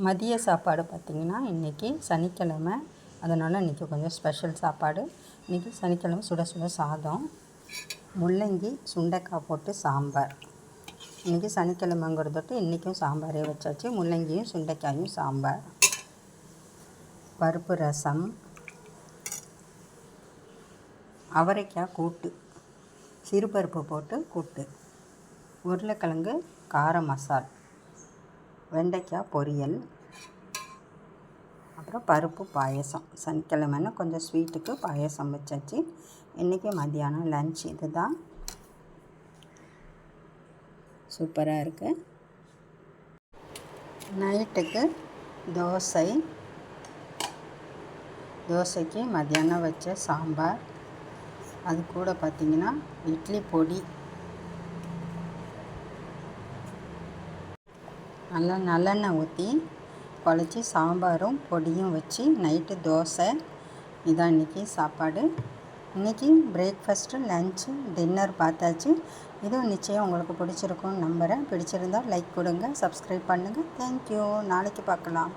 மதிய சாப்பாடு பார்த்திங்கன்னா இன்றைக்கி சனிக்கிழமை, அதனால் இன்றைக்கி கொஞ்சம் ஸ்பெஷல் சாப்பாடு. இன்றைக்கி சனிக்கிழமை சுட சுட சாதம், முள்ளங்கி சுண்டைக்காய் போட்டு சாம்பார். இன்றைக்கி சனிக்கிழமைங்கிறதொட்டு இன்றைக்கும் சாம்பாரே வச்சாச்சு. முள்ளங்கியும் சுண்டைக்காயும் சாம்பார், பருப்பு ரசம், அவரைக்காய் கூட்டு, சிறுபருப்பு போட்டு கூட்டு, உருளைக்கிழங்கு கார மசால், வெண்டைக்காய் பொரியல், அப்புறம் பருப்பு பாயசம். சனிக்கிழமைன்னு கொஞ்சம் ஸ்வீட்டுக்கு பாயசம் வச்சாச்சு. இன்றைக்கி மத்தியானம் லன்ச் இது தான். சூப்பராக இருக்குது. நைட்டுக்கு தோசைக்கு மத்தியானம் வச்ச சாம்பார், அது கூட பார்த்திங்கன்னா இட்லி பொடி, நல்லா நல்லெண்ணெய் ஊற்றி குழச்சி சாம்பாரும் பொடியும் வச்சு நைட்டு தோசை. இதான் இன்றைக்கி சாப்பாடு. இன்றைக்கி பிரேக்ஃபாஸ்ட்டு, லன்ச்சு, டின்னர் பார்த்தாச்சு. இதுவும் நிச்சயம் உங்களுக்கு பிடிச்சிருக்கும்னு நம்புகிறேன். பிடிச்சிருந்தால் லைக் கொடுங்க, சப்ஸ்கிரைப் பண்ணுங்கள். தேங்க்யூ. நாளைக்கு பார்க்கலாம்.